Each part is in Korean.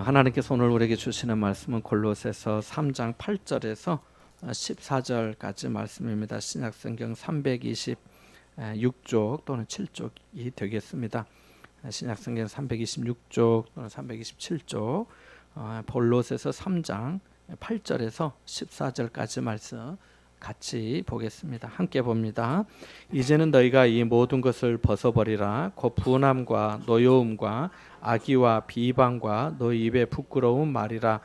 하나님께서 오늘 우리에게 주시는 말씀은 골로새서 3장 8절에서 14절까지 말씀입니다. 신약성경 326쪽 또는 7쪽이 되겠습니다. 신약성경 326쪽 또는 327쪽, 골로새서 3장 8절에서 14절까지 말씀 같이 보겠습니다. 함께 봅니다. 이제는 너희가 이 모든 것을 벗어버리라. 곧 분함과 노여움과 악의와 비방과 너희 입에 부끄러운 말이라.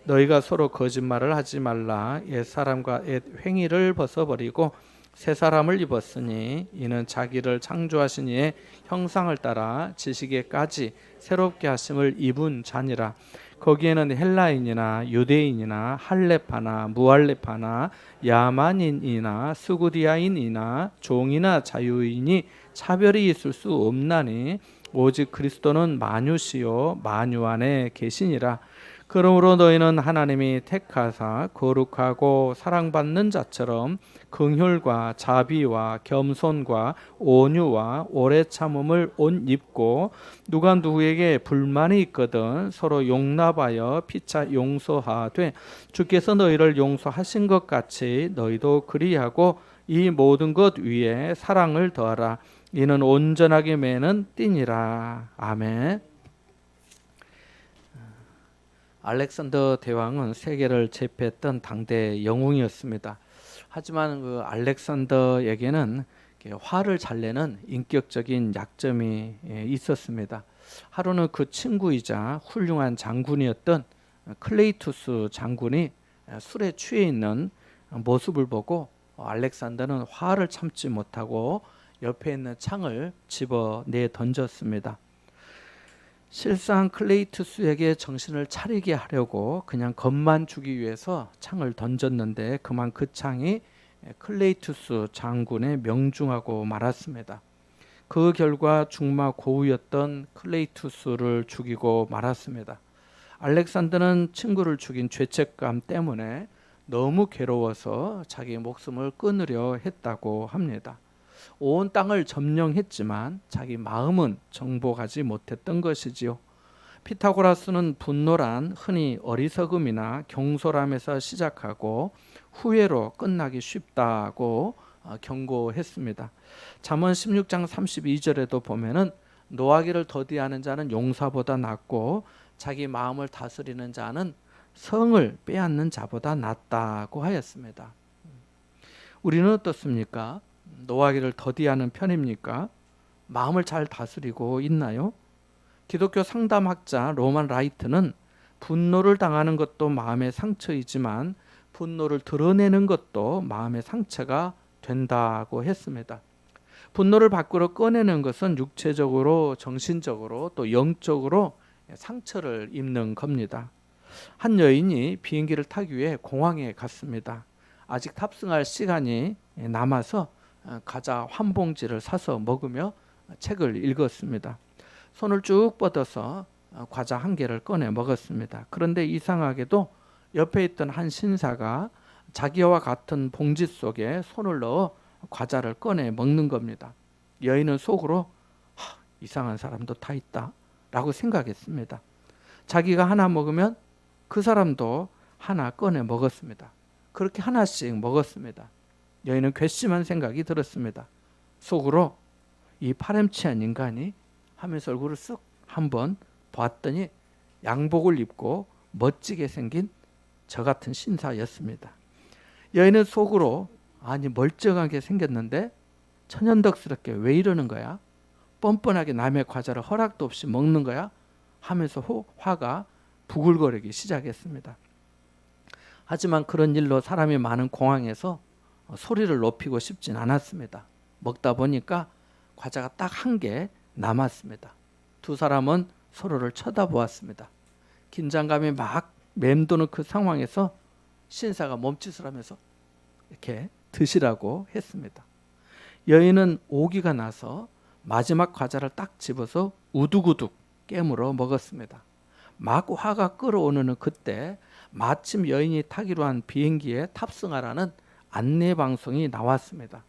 너희가 서로 거짓말을 하지 말라. 옛사람과 옛 행위를 벗어버리고 새 사람을 입었으니 이는 자기를 창조하신 이의 형상을 따라 지식에까지 새롭게 하심을 입은 자니라. 거기에는 헬라인이나 유대인이나 할렙파나 무할렙파나 야만인이나 스구디아인이나 종이나 자유인이 차별이 있을 수 없나니 오직 그리스도는 만유시요 만유 안에 계시니라. 그러므로 너희는 하나님이 택하사 거룩하고 사랑받는 자처럼 긍휼과 자비와 겸손과 온유와 오래 참음을 옷 입고 누가 누구에게 불만이 있거든 서로 용납하여 피차 용서하되 주께서 너희를 용서하신 것 같이 너희도 그리하고 이 모든 것 위에 사랑을 더하라. 이는 온전하게 매는 띠니라. 아멘. 알렉산더 대왕은 세계를 제패했던 당대 영웅이었습니다. 하지만 그 알렉산더에게는 화를 잘 내는 인격적인 약점이 있었습니다. 하루는 그 친구이자 훌륭한 장군이었던 클레이투스 장군이 술에 취해 있는 모습을 보고 알렉산더는 화를 참지 못하고 옆에 있는 창을 집어내 던졌습니다. 실상 클레이투스에게 정신을 차리게 하려고 그냥 겁만 주기 위해서 창을 던졌는데 그만 그 창이 클레이투스 장군의 명중하고 말았습니다. 그 결과 중마고우였던 클레이투스를 죽이고 말았습니다. 알렉산더는 친구를 죽인 죄책감 때문에 너무 괴로워서 자기 목숨을 끊으려 했다고 합니다. 온 땅을 점령했지만 자기 마음은 정복하지 못했던 것이지요. 피타고라스는 분노란 흔히 어리석음이나 경솔함에서 시작하고 후회로 끝나기 쉽다고 경고했습니다. 잠언 16장 32절에도 보면은 노하기를 더디하는 자는 용사보다 낫고 자기 마음을 다스리는 자는 성을 빼앗는 자보다 낫다고 하였습니다. 우리는 어떻습니까? 노하기를 더디하는 편입니까? 마음을 잘 다스리고 있나요? 기독교 상담학자 로만 라이트는 분노를 당하는 것도 마음의 상처이지만 분노를 드러내는 것도 마음의 상처가 된다고 했습니다. 분노를 밖으로 꺼내는 것은 육체적으로, 정신적으로 또 영적으로 상처를 입는 겁니다. 한 여인이 비행기를 타기 위해 공항에 갔습니다. 아직 탑승할 시간이 남아서 과자 한 봉지를 사서 먹으며 책을 읽었습니다. 손을 쭉 뻗어서 과자 한 개를 꺼내 먹었습니다. 그런데 이상하게도 옆에 있던 한 신사가 자기와 같은 봉지 속에 손을 넣어 과자를 꺼내 먹는 겁니다. 여인은 속으로 이상한 사람도 다 있다 라고 생각했습니다. 자기가 하나 먹으면 그 사람도 하나 꺼내 먹었습니다. 그렇게 하나씩 먹었습니다. 여인은 괘씸한 생각이 들었습니다. 속으로 이 파렴치한 인간이 하면서 얼굴을 쓱 한번 봤더니 양복을 입고 멋지게 생긴 저 같은 신사였습니다. 여인은 속으로 아니 멀쩡하게 생겼는데 천연덕스럽게 왜 이러는 거야? 뻔뻔하게 남의 과자를 허락도 없이 먹는 거야? 하면서 화가 부글거리기 시작했습니다. 하지만 그런 일로 사람이 많은 공항에서 소리를 높이고 싶진 않았습니다. 먹다 보니까 과자가 딱 한 개 남았습니다. 두 사람은 서로를 쳐다보았습니다. 긴장감이 막 맴도는 그 상황에서 신사가 몸짓을 하면서 이렇게 드시라고 했습니다. 여인은 오기가 나서 마지막 과자를 딱 집어서 우두구둑 깨물어 먹었습니다. 막 화가 끓어오르는 그때 마침 여인이 타기로 한 비행기에 탑승하라는 안내 방송이 나왔습니다.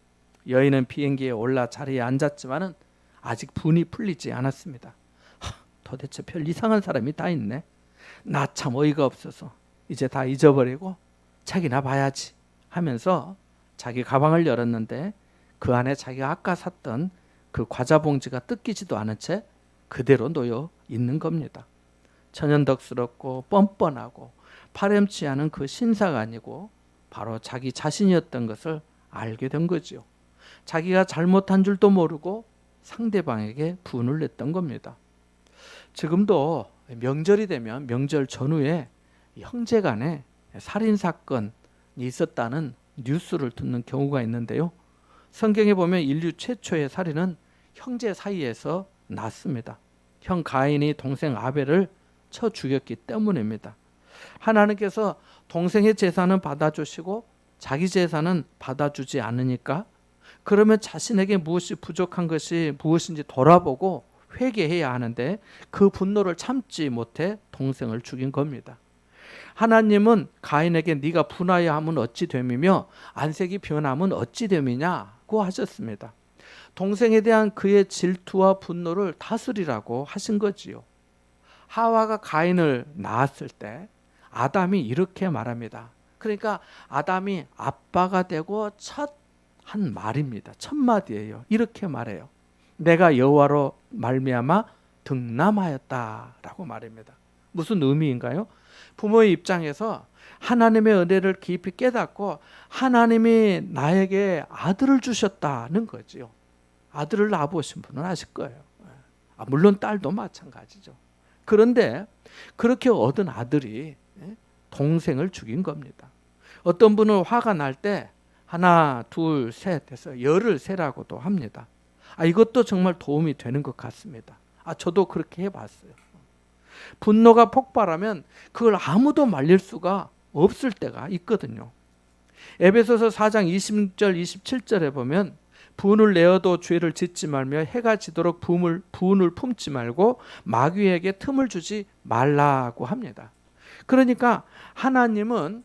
여인은 비행기에 올라 자리에 앉았지만은 아직 분이 풀리지 않았습니다. 도대체 별 이상한 사람이 다 있네. 나 참 어이가 없어서 이제 다 잊어버리고 책이나 봐야지 하면서 자기 가방을 열었는데 그 안에 자기가 아까 샀던 그 과자 봉지가 뜯기지도 않은 채 그대로 놓여 있는 겁니다. 천연덕스럽고 뻔뻔하고 파렴치 않은 그 신사가 아니고 바로 자기 자신이었던 것을 알게 된 거죠. 자기가 잘못한 줄도 모르고 상대방에게 분을 냈던 겁니다. 지금도 명절이 되면 명절 전후에 형제 간에 살인사건이 있었다는 뉴스를 듣는 경우가 있는데요. 성경에 보면 인류 최초의 살인은 형제 사이에서 났습니다. 형 가인이 동생 아벨을 쳐 죽였기 때문입니다. 하나님께서 동생의 제사는 받아주시고 자기 제사는 받아주지 않으니까 그러면 자신에게 무엇이 부족한 것이 무엇인지 돌아보고 회개해야 하는데 그 분노를 참지 못해 동생을 죽인 겁니다. 하나님은 가인에게 네가 분하여 하면 어찌 됨이며 안색이 변하면 어찌 됨이냐고 하셨습니다. 동생에 대한 그의 질투와 분노를 다스리라고 하신 거지요. 하와가 가인을 낳았을 때 아담이 이렇게 말합니다. 그러니까 아담이 아빠가 되고 첫 한 말입니다. 첫 마디예요. 이렇게 말해요. 내가 여호와로 말미암아 득남하였다라고 말합니다. 무슨 의미인가요? 부모의 입장에서 하나님의 은혜를 깊이 깨닫고 하나님이 나에게 아들을 주셨다는 거지요. 아들을 낳아보신 분은 아실 거예요. 물론 딸도 마찬가지죠. 그런데 그렇게 얻은 아들이 동생을 죽인 겁니다. 어떤 분은 화가 날 때 하나, 둘, 셋 해서 열을 세라고도 합니다. 이것도 정말 도움이 되는 것 같습니다. 저도 그렇게 해봤어요. 분노가 폭발하면 그걸 아무도 말릴 수가 없을 때가 있거든요. 에베소서 4장 20절 27절에 보면 분을 내어도 죄를 짓지 말며 해가 지도록 분을 품지 말고 마귀에게 틈을 주지 말라고 합니다. 그러니까 하나님은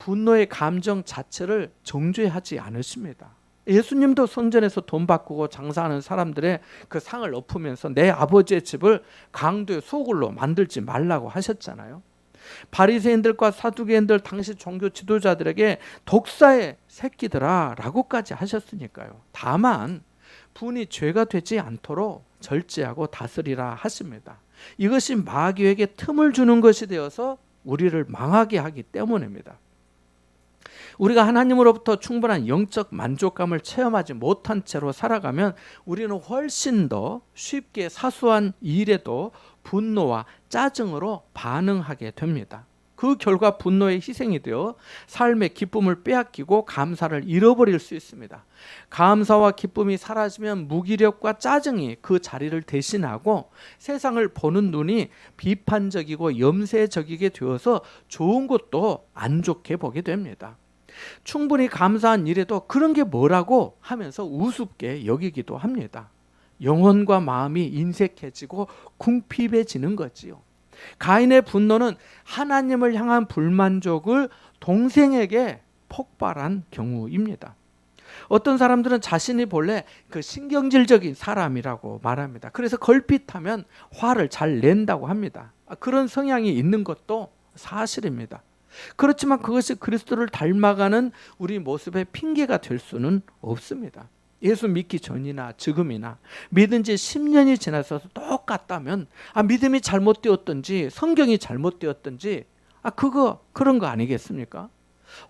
분노의 감정 자체를 정죄하지 않으십니다. 예수님도 성전에서 돈 바꾸고 장사하는 사람들의 그 상을 엎으면서 내 아버지의 집을 강도의 소굴로 만들지 말라고 하셨잖아요. 바리새인들과 사두개인들 당시 종교 지도자들에게 독사의 새끼들아 라고까지 하셨으니까요. 다만 분이 죄가 되지 않도록 절제하고 다스리라 하십니다. 이것이 마귀에게 틈을 주는 것이 되어서 우리를 망하게 하기 때문입니다. 우리가 하나님으로부터 충분한 영적 만족감을 체험하지 못한 채로 살아가면 우리는 훨씬 더 쉽게 사소한 일에도 분노와 짜증으로 반응하게 됩니다. 그 결과 분노의 희생이 되어 삶의 기쁨을 빼앗기고 감사를 잃어버릴 수 있습니다. 감사와 기쁨이 사라지면 무기력과 짜증이 그 자리를 대신하고 세상을 보는 눈이 비판적이고 염세적이게 되어서 좋은 것도 안 좋게 보게 됩니다. 충분히 감사한 일에도 그런 게 뭐라고 하면서 우습게 여기기도 합니다. 영혼과 마음이 인색해지고 궁핍해지는 거지요. 가인의 분노는 하나님을 향한 불만족을 동생에게 폭발한 경우입니다. 어떤 사람들은 자신이 본래 그 신경질적인 사람이라고 말합니다. 그래서 걸핏하면 화를 잘 낸다고 합니다. 그런 성향이 있는 것도 사실입니다. 그렇지만 그것이 그리스도를 닮아가는 우리 모습의 핑계가 될 수는 없습니다. 예수 믿기 전이나 지금이나 믿은 지 10년이 지나서 똑같다면 믿음이 잘못되었든지 성경이 잘못되었든지 그런 거 아니겠습니까?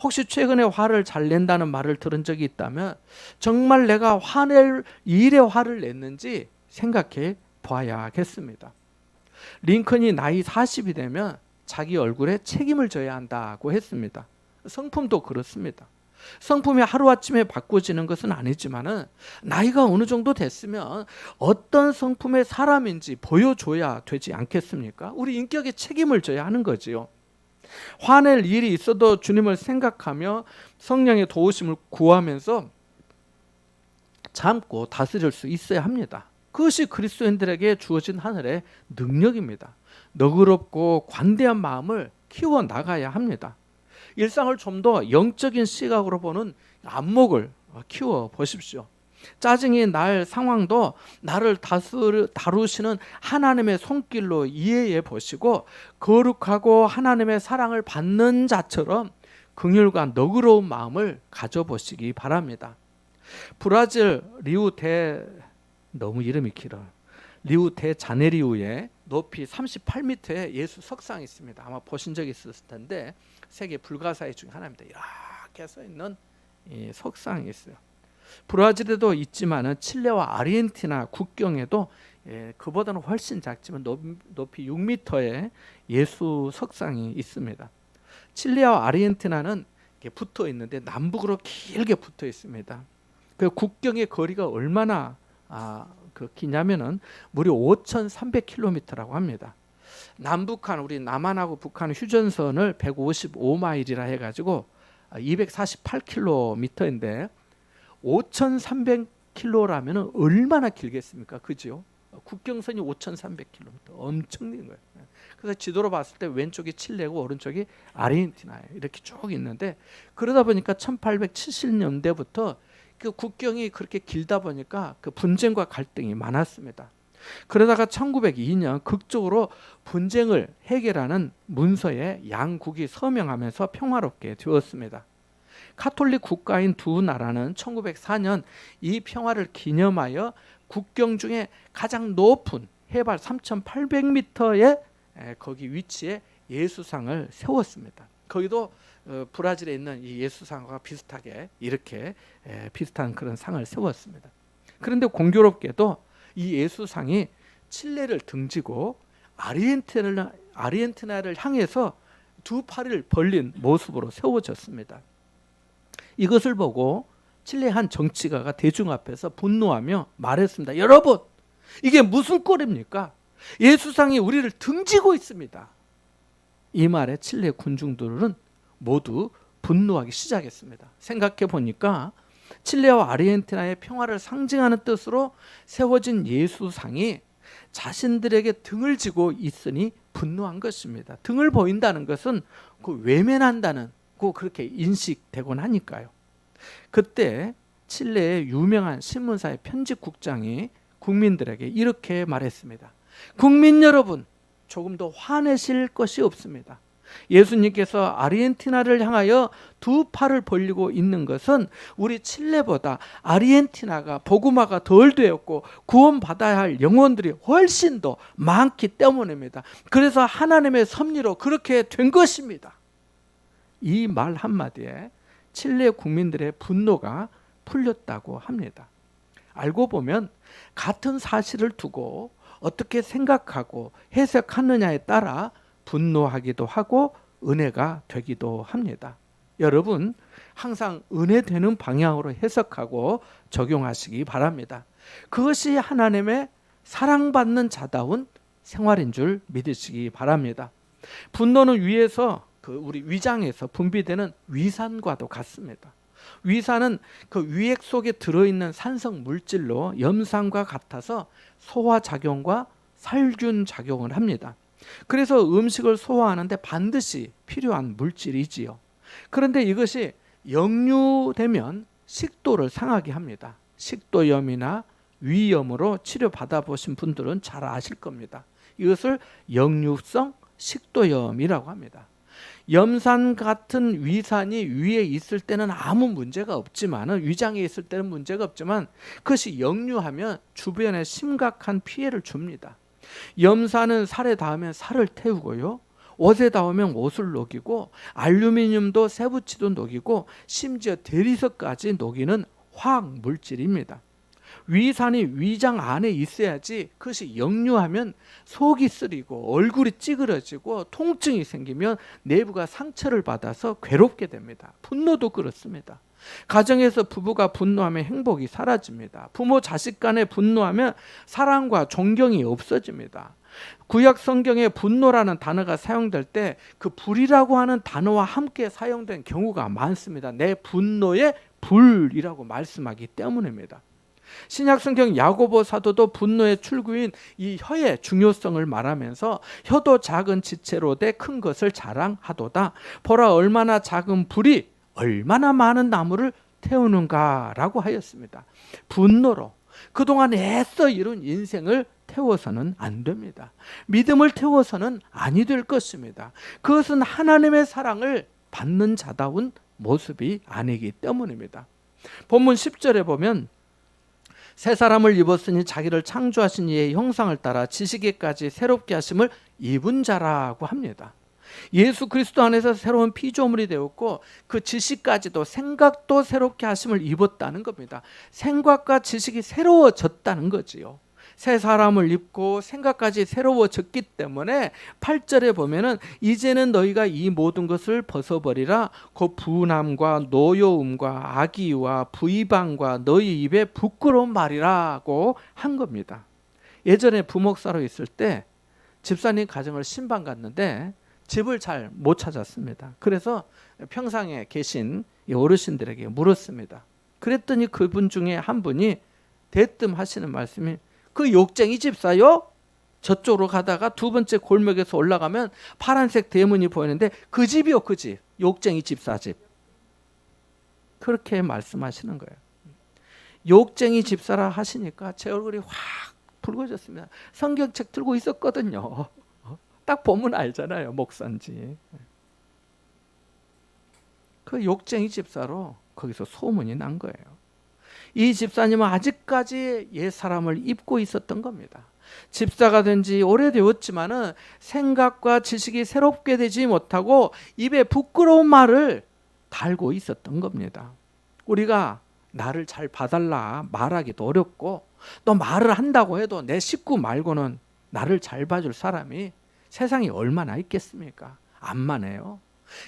혹시 최근에 화를 잘 낸다는 말을 들은 적이 있다면 정말 내가 화낼 일에 화를 냈는지 생각해 봐야겠습니다. 링컨이 나이 40이 되면 자기 얼굴에 책임을 져야 한다고 했습니다. 성품도 그렇습니다. 성품이 하루아침에 바꿔지는 것은 아니지만 나이가 어느 정도 됐으면 어떤 성품의 사람인지 보여줘야 되지 않겠습니까? 우리 인격에 책임을 져야 하는 거지요. 화낼 일이 있어도 주님을 생각하며 성령의 도우심을 구하면서 참고 다스릴 수 있어야 합니다. 그것이 그리스도인들에게 주어진 하늘의 능력입니다. 너그럽고 관대한 마음을 키워나가야 합니다. 일상을 좀 더 영적인 시각으로 보는 안목을 키워 보십시오. 짜증이 날 상황도 나를 다루시는 하나님의 손길로 이해해 보시고 거룩하고 하나님의 사랑을 받는 자처럼 긍휼과 너그러운 마음을 가져보시기 바랍니다. 브라질 너무 이름이 길어. 리우 데 자네리우에 높이 38m의 예수 석상이 있습니다. 아마 보신 적이 있었을 텐데 세계 불가사의 중에 하나입니다. 이렇게 서 있는 이 석상이 있어요. 브라질에도 있지만은 칠레와 아르헨티나 국경에도 그보다는 훨씬 작지만 높이 6m의 예수 석상이 있습니다. 칠레와 아르헨티나는 붙어 있는데 남북으로 길게 붙어 있습니다. 그 국경의 거리가 얼마나 기냐면은 무려 5,300km라고 합니다. 남북한 우리 남한하고 북한 휴전선을 155마일이라 해가지고 248km인데 5,300km라면 얼마나 길겠습니까? 그죠? 국경선이 5,300km 엄청난 거예요. 그래서 지도로 봤을 때 왼쪽이 칠레고 오른쪽이 아르헨티나예요. 이렇게 쭉 있는데 그러다 보니까 1870년대부터 그 국경이 그렇게 길다 보니까 그 분쟁과 갈등이 많았습니다. 그러다가 1902년 극적으로 분쟁을 해결하는 문서에 양국이 서명하면서 평화롭게 되었습니다. 카톨릭 국가인 두 나라는 1904년 이 평화를 기념하여 국경 중에 가장 높은 해발 3,800m의 거기 위치에 예수상을 세웠습니다. 거기도 브라질에 있는 이 예수상과 비슷하게 이렇게 비슷한 그런 상을 세웠습니다. 그런데 공교롭게도 이 예수상이 칠레를 등지고 아르헨티나를 향해서 두 팔을 벌린 모습으로 세워졌습니다. 이것을 보고 칠레 한 정치가가 대중 앞에서 분노하며 말했습니다. 여러분, 이게 무슨 꼴입니까? 예수상이 우리를 등지고 있습니다. 이 말에 칠레 군중들은 모두 분노하기 시작했습니다. 생각해 보니까 칠레와 아르헨티나의 평화를 상징하는 뜻으로 세워진 예수상이 자신들에게 등을 지고 있으니 분노한 것입니다. 등을 보인다는 것은 그 외면한다는 그렇게 인식되곤 하니까요. 그때 칠레의 유명한 신문사의 편집국장이 국민들에게 이렇게 말했습니다. 국민 여러분, 조금 더 화내실 것이 없습니다. 예수님께서 아르헨티나를 향하여 두 팔을 벌리고 있는 것은 우리 칠레보다 아르헨티나가 복음화가 덜 되었고 구원받아야 할 영혼들이 훨씬 더 많기 때문입니다. 그래서 하나님의 섭리로 그렇게 된 것입니다. 이 말 한마디에 칠레 국민들의 분노가 풀렸다고 합니다. 알고 보면 같은 사실을 두고 어떻게 생각하고 해석하느냐에 따라 분노하기도 하고 은혜가 되기도 합니다. 여러분, 항상 은혜되는 방향으로 해석하고 적용하시기 바랍니다. 그것이 하나님의 사랑받는 자다운 생활인 줄 믿으시기 바랍니다. 분노는 위에서 우리 위장에서 분비되는 위산과도 같습니다. 위산은 그 위액 속에 들어있는 산성 물질로 염산과 같아서 소화작용과 살균 작용을 합니다. 그래서 음식을 소화하는데 반드시 필요한 물질이지요. 그런데 이것이 역류되면 식도를 상하게 합니다. 식도염이나 위염으로 치료받아 보신 분들은 잘 아실 겁니다. 이것을 역류성 식도염이라고 합니다. 염산 같은 위산이 위에 있을 때는 아무 문제가 없지만 위장에 있을 때는 문제가 없지만 그것이 역류하면 주변에 심각한 피해를 줍니다. 염산은 살에 닿으면 살을 태우고요. 옷에 닿으면 옷을 녹이고 알루미늄도 세부치도 녹이고 심지어 대리석까지 녹이는 화학 물질입니다. 위산이 위장 안에 있어야지 그것이 역류하면 속이 쓰리고 얼굴이 찌그러지고 통증이 생기면 내부가 상처를 받아서 괴롭게 됩니다. 분노도 그렇습니다. 가정에서 부부가 분노하면 행복이 사라집니다. 부모 자식 간에 분노하면 사랑과 존경이 없어집니다. 구약 성경에 분노라는 단어가 사용될 때 그 불이라고 하는 단어와 함께 사용된 경우가 많습니다. 내 분노의 불이라고 말씀하기 때문입니다. 신약 성경 야고보 사도도 분노의 출구인 이 혀의 중요성을 말하면서 혀도 작은 지체로 돼 큰 것을 자랑하도다. 보라, 얼마나 작은 불이 얼마나 많은 나무를 태우는가라고 하였습니다. 분노로 그동안 애써 이룬 인생을 태워서는 안 됩니다. 믿음을 태워서는 아니 될 것입니다. 그것은 하나님의 사랑을 받는 자다운 모습이 아니기 때문입니다. 본문 10절에 보면 새 사람을 입었으니 자기를 창조하신 이의 형상을 따라 지식에까지 새롭게 하심을 입은 자라고 합니다. 예수 그리스도 안에서 새로운 피조물이 되었고 그 지식까지도 생각도 새롭게 하심을 입었다는 겁니다. 생각과 지식이 새로워졌다는 거지요. 새 사람을 입고 생각까지 새로워졌기 때문에 8절에 보면은 이제는 너희가 이 모든 것을 벗어버리라. 곧 분함과 노여움과 악의와 부의방과 너희 입에 부끄러운 말이라고 한 겁니다. 예전에 부목사로 있을 때 집사님 가정을 신방 갔는데 집을 잘 못 찾았습니다. 그래서 평상에 계신 어르신들에게 물었습니다. 그랬더니 그분 중에 한 분이 대뜸 하시는 말씀이 그 욕쟁이 집사요? 저쪽으로 가다가 두 번째 골목에서 올라가면 파란색 대문이 보이는데 그 집이요, 그 집. 욕쟁이 집사 집. 그렇게 말씀하시는 거예요. 욕쟁이 집사라 하시니까 제 얼굴이 확 붉어졌습니다. 성경책 들고 있었거든요. 딱 보면 알잖아요, 목사인지. 그 욕쟁이 집사로 거기서 소문이 난 거예요. 이 집사님은 아직까지 옛 사람을 입고 있었던 겁니다. 집사가 된 지 오래되었지만은 생각과 지식이 새롭게 되지 못하고 입에 부끄러운 말을 달고 있었던 겁니다. 우리가 나를 잘 봐달라 말하기도 어렵고 또 말을 한다고 해도 내 식구 말고는 나를 잘 봐줄 사람이 세상에 얼마나 있겠습니까? 암만해요.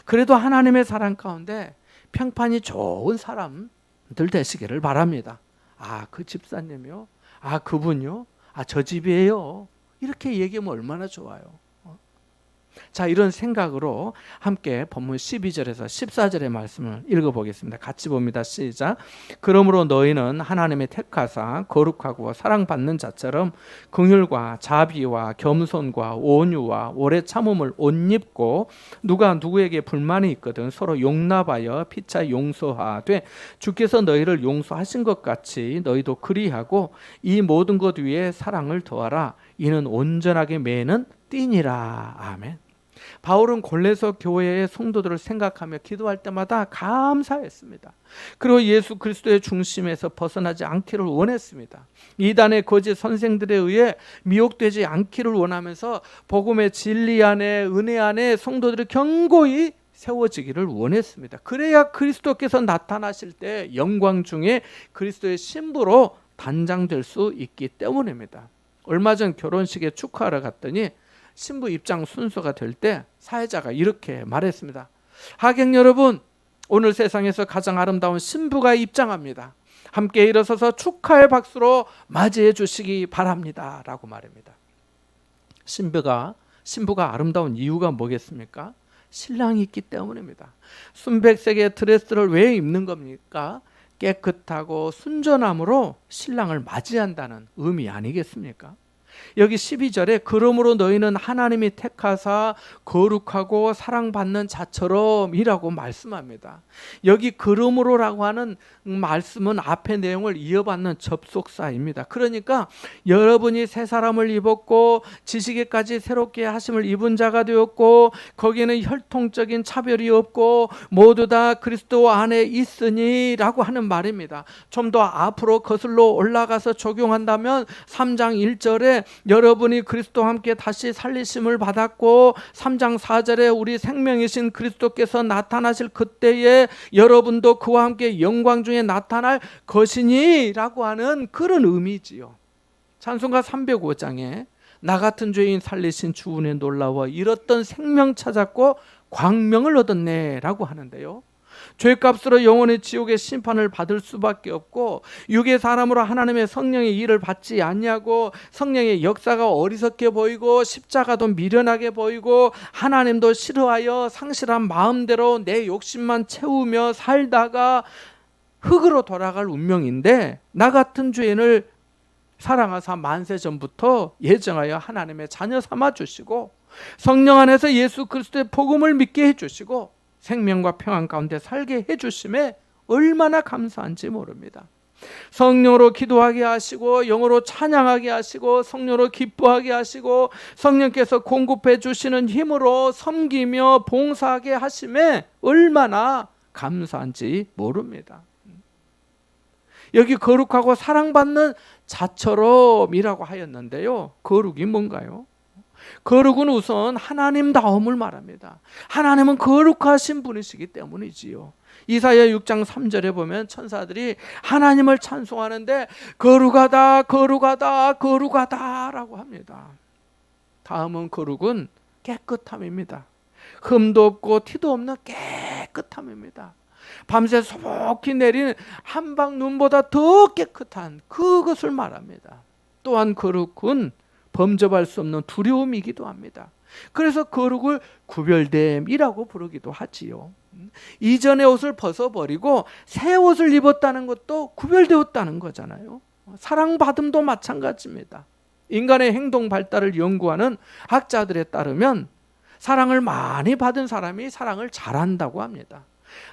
그래도 하나님의 사랑 가운데 평판이 좋은 사람들 되시기를 바랍니다. 아, 그 집사님이요? 아, 그분요? 아, 저 집이에요? 이렇게 얘기하면 얼마나 좋아요. 자, 이런 생각으로 함께 본문 12절에서 14절의 말씀을 읽어보겠습니다. 같이 봅니다. 시작. 그러므로 너희는 하나님의 택하사 거룩하고 사랑받는 자처럼 긍휼과 자비와 겸손과 온유와 오래 참음을 옷 입고 누가 누구에게 불만이 있거든 서로 용납하여 피차 용서하되 주께서 너희를 용서하신 것 같이 너희도 그리하고 이 모든 것 위에 사랑을 더하라. 이는 온전하게 매는 띠니라. 아멘. 바울은 골로새 교회의 성도들을 생각하며 기도할 때마다 감사했습니다. 그리고 예수 그리스도의 중심에서 벗어나지 않기를 원했습니다. 이단의 거짓 선생들에 의해 미혹되지 않기를 원하면서 복음의 진리 안에 은혜 안에 성도들이 견고히 세워지기를 원했습니다. 그래야 그리스도께서 나타나실 때 영광 중에 그리스도의 신부로 단장될 수 있기 때문입니다. 얼마 전 결혼식에 축하하러 갔더니 신부 입장 순서가 될 때 사회자가 이렇게 말했습니다. 하객 여러분, 오늘 세상에서 가장 아름다운 신부가 입장합니다. 함께 일어서서 축하의 박수로 맞이해 주시기 바랍니다. 라고 말합니다. 신부가 아름다운 이유가 뭐겠습니까? 신랑이 있기 때문입니다. 순백색의 드레스를 왜 입는 겁니까? 깨끗하고 순전함으로 신랑을 맞이한다는 의미 아니겠습니까? 여기 12절에 그러므로 너희는 하나님이 택하사 거룩하고 사랑받는 자처럼 이라고 말씀합니다. 여기 그러므로라고 하는 말씀은 앞의 내용을 이어받는 접속사입니다. 그러니까 여러분이 새 사람을 입었고 지식에까지 새롭게 하심을 입은 자가 되었고 거기에는 혈통적인 차별이 없고 모두 다 그리스도 안에 있으니 라고 하는 말입니다. 좀 더 앞으로 거슬러 올라가서 적용한다면 3장 1절에 여러분이 그리스도와 함께 다시 살리심을 받았고 3장 4절에 우리 생명이신 그리스도께서 나타나실 그때에 여러분도 그와 함께 영광 중에 나타날 것이니 라고 하는 그런 의미지요. 찬송가 305장에 나 같은 죄인 살리신 주 은혜 놀라워 잃었던 생명 찾았고 광명을 얻었네 라고 하는데요. 죄값으로 영원히 지옥의 심판을 받을 수밖에 없고 육의 사람으로 하나님의 성령의 일을 받지 않냐고 성령의 역사가 어리석게 보이고 십자가도 미련하게 보이고 하나님도 싫어하여 상실한 마음대로 내 욕심만 채우며 살다가 흙으로 돌아갈 운명인데 나 같은 죄인을 사랑하사 만세 전부터 예정하여 하나님의 자녀 삼아 주시고 성령 안에서 예수 그리스도의 복음을 믿게 해주시고 생명과 평안 가운데 살게 해주심에 얼마나 감사한지 모릅니다. 성령으로 기도하게 하시고 영어로 찬양하게 하시고 성령으로 기뻐하게 하시고 성령께서 공급해 주시는 힘으로 섬기며 봉사하게 하심에 얼마나 감사한지 모릅니다. 여기 거룩하고 사랑받는 자처럼이라고 하였는데요, 거룩이 뭔가요? 거룩은 우선 하나님다움을 말합니다. 하나님은 거룩하신 분이시기 때문이지요. 이사야 6장 3절에 보면 천사들이 하나님을 찬송하는데 거룩하다 거룩하다 거룩하다 라고 합니다. 다음은 거룩은 깨끗함입니다. 흠도 없고 티도 없는 깨끗함입니다. 밤새 소복히 내리는 한방 눈보다 더 깨끗한 그것을 말합니다. 또한 거룩은 범접할 수 없는 두려움이기도 합니다. 그래서 거룩을 구별됨이라고 부르기도 하지요. 이전의 옷을 벗어버리고 새 옷을 입었다는 것도 구별되었다는 거잖아요. 사랑받음도 마찬가지입니다. 인간의 행동 발달을 연구하는 학자들에 따르면 사랑을 많이 받은 사람이 사랑을 잘한다고 합니다.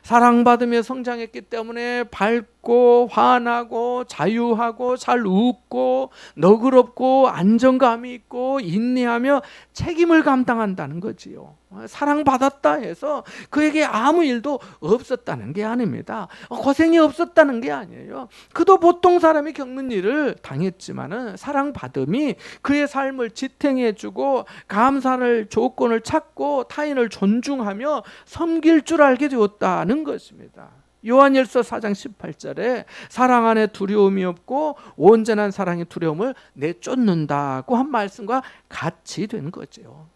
사랑받으며 성장했기 때문에 밝고 환하고 자유하고 잘 웃고 너그럽고 안정감이 있고 인내하며 책임을 감당한다는 거지요. 사랑받았다 해서 그에게 아무 일도 없었다는 게 아닙니다. 고생이 없었다는 게 아니에요. 그도 보통 사람이 겪는 일을 당했지만은 사랑받음이 그의 삶을 지탱해주고 감사를 조건을 찾고 타인을 존중하며 섬길 줄 알게 되었다는 것입니다. 요한일서 4장 18절에 사랑 안에 두려움이 없고 온전한 사랑이 두려움을 내쫓는다고 한 말씀과 같이 된 거죠.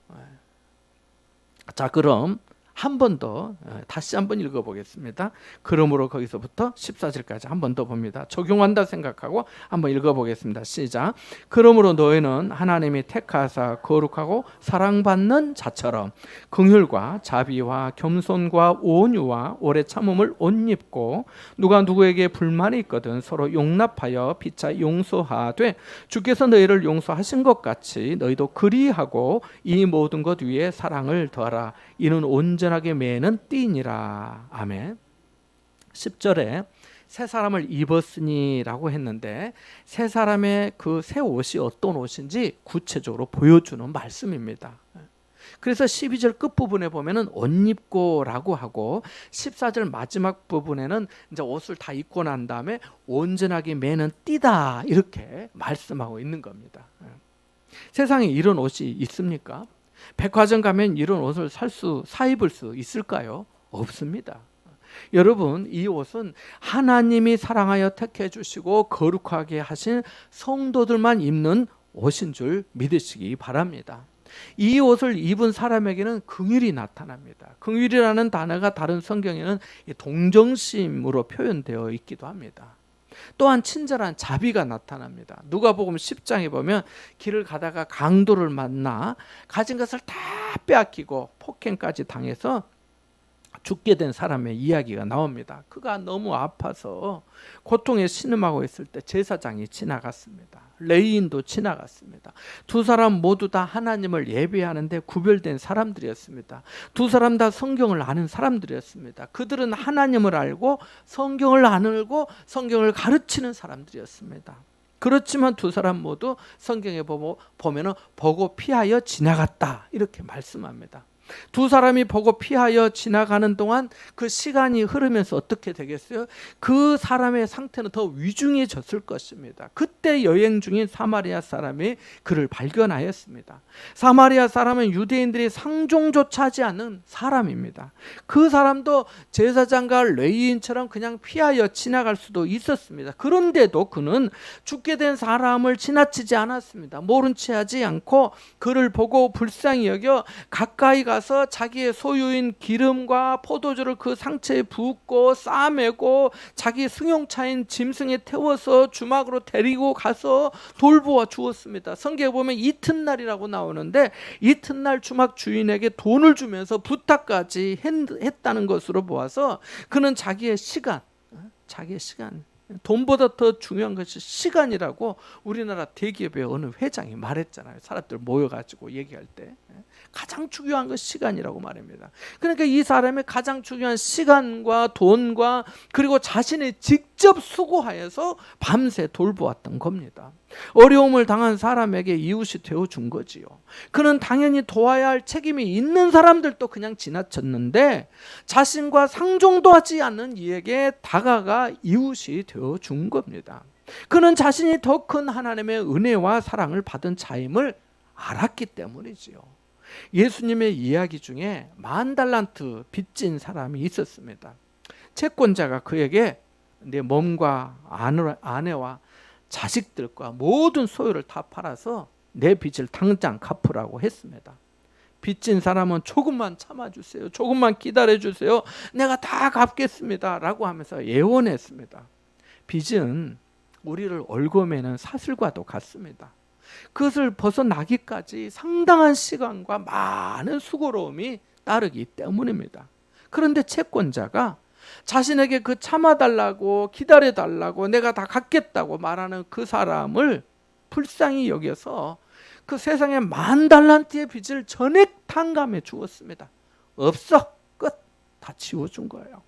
자, 그럼 한 번 더 다시 한번 읽어보겠습니다. 그러므로 거기서부터 14절까지 한 번 더 봅니다. 적용한다 생각하고 한번 읽어보겠습니다. 시작. 그러므로 너희는 하나님이 택하사 거룩하고 사랑받는 자처럼 긍휼과 자비와 겸손과 온유와 오래 참음을 옷 입고 누가 누구에게 불만이 있거든 서로 용납하여 피차 용서하되 주께서 너희를 용서하신 것 같이 너희도 그리하고 이 모든 것 위에 사랑을 더하라. 이는 온전하게 매는 띠니라. 아멘. 10절에 새 사람을 입었으니라고 했는데 새 사람의 그 새 옷이 어떤 옷인지 구체적으로 보여주는 말씀입니다. 그래서 12절 끝부분에 보면은 옷 입고라고 하고 14절 마지막 부분에는 이제 옷을 다 입고 난 다음에 온전하게 매는 띠다 이렇게 말씀하고 있는 겁니다. 세상에 이런 옷이 있습니까? 백화점 가면 이런 옷을 사 입을 수 있을까요? 없습니다. 여러분, 이 옷은 하나님이 사랑하여 택해 주시고 거룩하게 하신 성도들만 입는 옷인 줄 믿으시기 바랍니다. 이 옷을 입은 사람에게는 긍휼이 나타납니다. 긍휼이라는 단어가 다른 성경에는 동정심으로 표현되어 있기도 합니다. 또한 친절한 자비가 나타납니다. 누가복음 10장에 보면 길을 가다가 강도를 만나 가진 것을 다 빼앗기고 폭행까지 당해서 죽게 된 사람의 이야기가 나옵니다. 그가 너무 아파서 고통에 신음하고 있을 때 제사장이 지나갔습니다. 레위인도 지나갔습니다. 두 사람 모두 다 하나님을 예배하는데 구별된 사람들이었습니다. 두 사람 다 성경을 아는 사람들이었습니다. 그들은 하나님을 알고 성경을 안 알고 성경을 가르치는 사람들이었습니다. 그렇지만 두 사람 모두 성경에 보면 보고 피하여 지나갔다 이렇게 말씀합니다. 두 사람이 보고 피하여 지나가는 동안 그 시간이 흐르면서 어떻게 되겠어요? 그 사람의 상태는 더 위중해졌을 것입니다. 그때 여행 중인 사마리아 사람이 그를 발견하였습니다. 사마리아 사람은 유대인들이 상종조차 하지 않는 사람입니다. 그 사람도 제사장과 레위인처럼 그냥 피하여 지나갈 수도 있었습니다. 그런데도 그는 죽게 된 사람을 지나치지 않았습니다. 모른 채 하지 않고 그를 보고 불쌍히 여겨 가까이 가서 자기의 소유인 기름과 포도주를 그 상처에 붓고 싸매고 자기 승용차인 짐승에 태워서 주막으로 데리고 가서 돌보아 주었습니다. 성경에 보면 이튿날이라고 나오는데 이튿날 주막 주인에게 돈을 주면서 부탁까지 했다는 것으로 보아서 그는 자기의 시간 돈보다 더 중요한 것이 시간이라고 우리나라 대기업의 어느 회장이 말했잖아요. 사람들 모여가지고 얘기할 때 가장 중요한 것이 시간이라고 말합니다. 그러니까 이 사람의 가장 중요한 시간과 돈과 그리고 자신이 직접 수고하여서 밤새 돌보았던 겁니다. 어려움을 당한 사람에게 이웃이 되어준 거지요. 그는 당연히 도와야 할 책임이 있는 사람들도 그냥 지나쳤는데 자신과 상종도 하지 않는 이에게 다가가 이웃이 되어준 겁니다. 그는 자신이 더 큰 하나님의 은혜와 사랑을 받은 자임을 알았기 때문이지요. 예수님의 이야기 중에 10,000달란트 빚진 사람이 있었습니다. 채권자가 그에게 내 몸과 아내와 자식들과 모든 소유를 다 팔아서 내 빚을 당장 갚으라고 했습니다. 빚진 사람은 조금만 참아주세요. 조금만 기다려주세요. 내가 다 갚겠습니다. 라고 하면서 예언했습니다. 빚은 우리를 얽어매는 사슬과도 같습니다. 그것을 벗어나기까지 상당한 시간과 많은 수고로움이 따르기 때문입니다. 그런데 채권자가 자신에게 그 참아달라고 기다려달라고 내가 다 갚겠다고 말하는 그 사람을 불쌍히 여겨서 그 세상에 10,000달란트의 빚을 전액 탕감해 주었습니다. 없어, 끝, 다 지워준 거예요.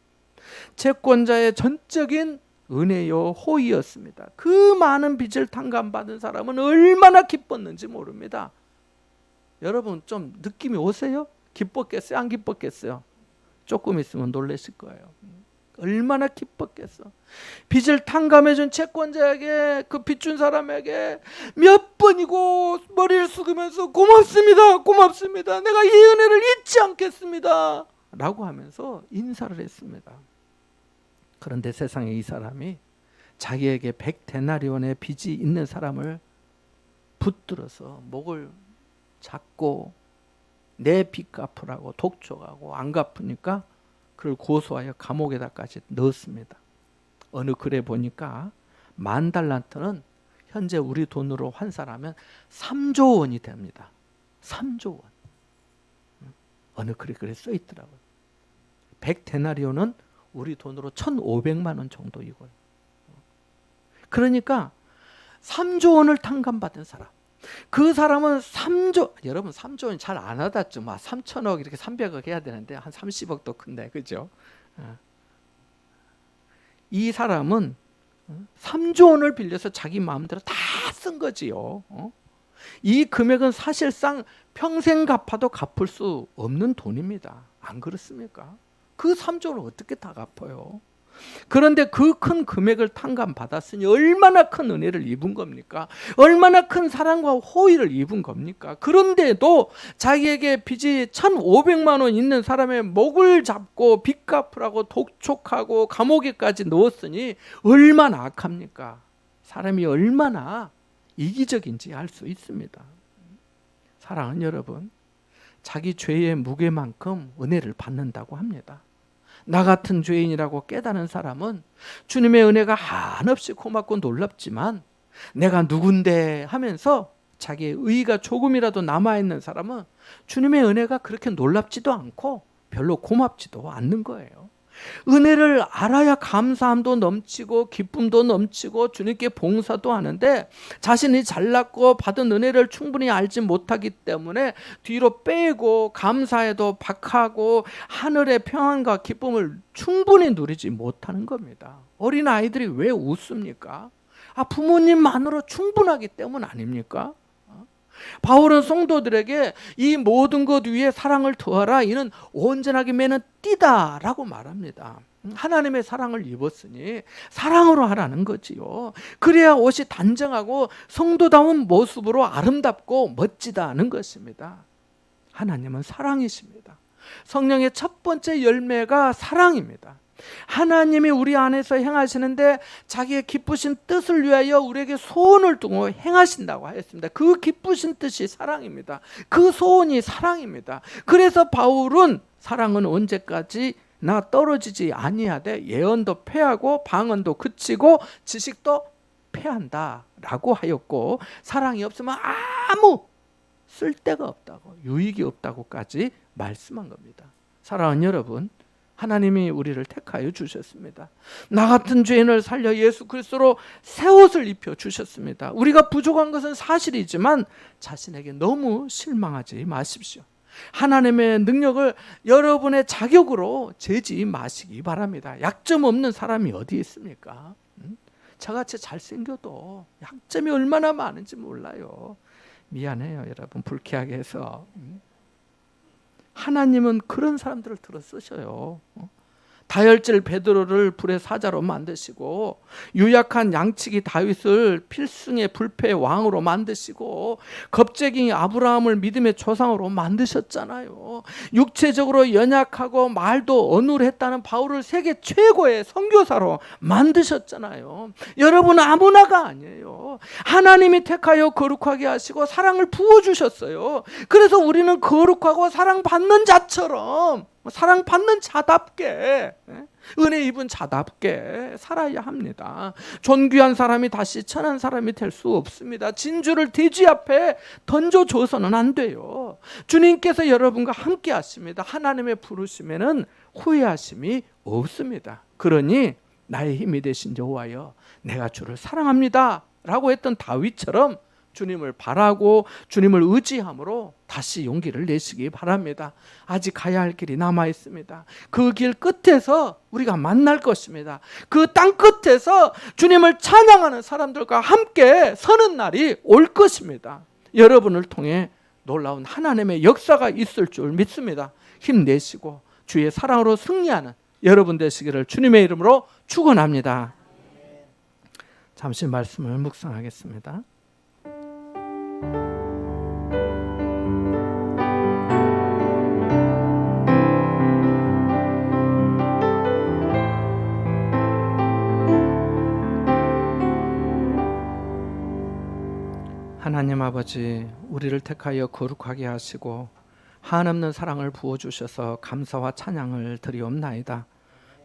채권자의 전적인 은혜요 호의였습니다. 그 많은 빚을 탕감받은 사람은 얼마나 기뻤는지 모릅니다. 여러분 좀 느낌이 오세요? 기뻤겠어요? 안 기뻤겠어요? 조금 있으면 놀라실 거예요. 얼마나 기뻤겠어. 빚을 탕감해준 채권자에게, 그 빚 준 사람에게 몇 번이고 머리를 숙이면서 고맙습니다, 고맙습니다, 내가 이 은혜를 잊지 않겠습니다 라고 하면서 인사를 했습니다. 그런데 세상에 이 사람이 자기에게 100데나리온의 빚이 있는 사람을 붙들어서 목을 잡고 내 빚 갚으라고 독촉하고 안 갚으니까 그를 고소하여 감옥에다까지 넣었습니다. 어느 글에 보니까 10,000달란트는 현재 우리 돈으로 환산하면 3조 원이 됩니다. 3조 원. 어느 글에 그래 써 있더라고요. 100데나리온은 우리 돈으로 1,500만 원 정도이고요. 그러니까 3조 원을 탕감받은 사람. 그 사람은 3조, 여러분 3조 원 잘 안 와닿죠. 막 3천억 이렇게 300억 해야 되는데 한 30억도 큰데, 그죠? 이 사람은 3조 원을 빌려서 자기 마음대로 다 쓴 거지요. 이 금액은 사실상 평생 갚아도 갚을 수 없는 돈입니다. 안 그렇습니까? 그 3조 원을 어떻게 다 갚아요? 그런데 그 큰 금액을 탕감받았으니 얼마나 큰 은혜를 입은 겁니까? 얼마나 큰 사랑과 호의를 입은 겁니까? 그런데도 자기에게 빚이 1,500만 원 있는 사람의 목을 잡고 빚 갚으라고 독촉하고 감옥에까지 넣었으니 얼마나 악합니까? 사람이 얼마나 이기적인지 알 수 있습니다. 사랑하는 여러분, 자기 죄의 무게만큼 은혜를 받는다고 합니다. 나 같은 죄인이라고 깨닫는 사람은 주님의 은혜가 한없이 고맙고 놀랍지만 내가 누군데 하면서 자기의 의의가 조금이라도 남아있는 사람은 주님의 은혜가 그렇게 놀랍지도 않고 별로 고맙지도 않는 거예요. 은혜를 알아야 감사함도 넘치고 기쁨도 넘치고 주님께 봉사도 하는데 자신이 잘났고 받은 은혜를 충분히 알지 못하기 때문에 뒤로 빼고 감사에도 박하고 하늘의 평안과 기쁨을 충분히 누리지 못하는 겁니다. 어린 아이들이 왜 웃습니까? 부모님만으로 충분하기 때문 아닙니까? 바울은 성도들에게 이 모든 것 위에 사랑을 더하라, 이는 온전하게 매는 띠다 라고 말합니다. 하나님의 사랑을 입었으니 사랑으로 하라는 거지요. 그래야 옷이 단정하고 성도다운 모습으로 아름답고 멋지다는 것입니다. 하나님은 사랑이십니다. 성령의 첫 번째 열매가 사랑입니다. 하나님이 우리 안에서 행하시는데 자기의 기쁘신 뜻을 위하여 우리에게 소원을 두고 행하신다고 하였습니다. 그 기쁘신 뜻이 사랑입니다. 그 소원이 사랑입니다. 그래서 바울은 사랑은 언제까지나 떨어지지 아니하되 예언도 패하고 방언도 그치고 지식도 패한다라고 하였고, 사랑이 없으면 아무 쓸데가 없다고, 유익이 없다고까지 말씀한 겁니다. 사랑하는 여러분, 하나님이 우리를 택하여 주셨습니다. 나 같은 죄인을 살려 예수 그리스도로 새 옷을 입혀 주셨습니다. 우리가 부족한 것은 사실이지만 자신에게 너무 실망하지 마십시오. 하나님의 능력을 여러분의 자격으로 재지 마시기 바랍니다. 약점 없는 사람이 어디 있습니까? 저같이 잘생겨도 약점이 얼마나 많은지 몰라요. 미안해요, 여러분. 불쾌하게 해서. 하나님은 그런 사람들을 들어 쓰셔요. 다혈질 베드로를 불의 사자로 만드시고, 유약한 양치기 다윗을 필승의 불패의 왕으로 만드시고, 겁쟁이 아브라함을 믿음의 조상으로 만드셨잖아요. 육체적으로 연약하고 말도 어눌했다는 바울을 세계 최고의 선교사로 만드셨잖아요. 여러분은 아무나가 아니에요. 하나님이 택하여 거룩하게 하시고 사랑을 부어주셨어요. 그래서 우리는 거룩하고 사랑받는 자처럼, 사랑받는 자답게, 은혜 입은 자답게 살아야 합니다. 존귀한 사람이 다시 천한 사람이 될 수 없습니다. 진주를 돼지 앞에 던져줘서는 안 돼요. 주님께서 여러분과 함께 하십니다. 하나님의 부르심에는 후회하심이 없습니다. 그러니 나의 힘이 되신 여호와여, 내가 주를 사랑합니다 라고 했던 다윗처럼 주님을 바라고 주님을 의지함으로 다시 용기를 내시기 바랍니다. 아직 가야 할 길이 남아 있습니다. 그 길 끝에서 우리가 만날 것입니다. 그 땅 끝에서 주님을 찬양하는 사람들과 함께 서는 날이 올 것입니다. 여러분을 통해 놀라운 하나님의 역사가 있을 줄 믿습니다. 힘내시고 주의 사랑으로 승리하는 여러분 되시기를 주님의 이름으로 축원합니다. 잠시 말씀을 묵상하겠습니다. 하나님 아버지, 우리를 택하여 거룩하게 하시고 한없는 사랑을 부어주셔서 감사와 찬양을 드리옵나이다.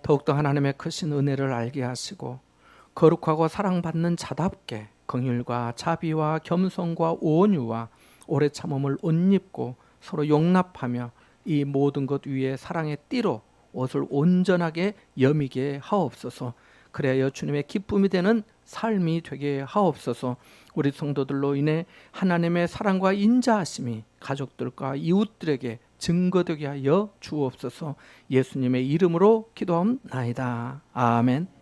더욱더 하나님의 크신 은혜를 알게 하시고 거룩하고 사랑받는 자답게 긍휼과 자비와 겸손과 온유와 오래 참음을 옷 입고 서로 용납하며 이 모든 것 위에 사랑의 띠로 옷을 온전하게 여미게 하옵소서. 그래야 주님의 기쁨이 되는 삶이 되게 하옵소서. 우리 성도들로 인해 하나님의 사랑과 인자하심이 가족들과 이웃들에게 증거되게 하여 주옵소서. 예수님의 이름으로 기도하옵나이다. 아멘.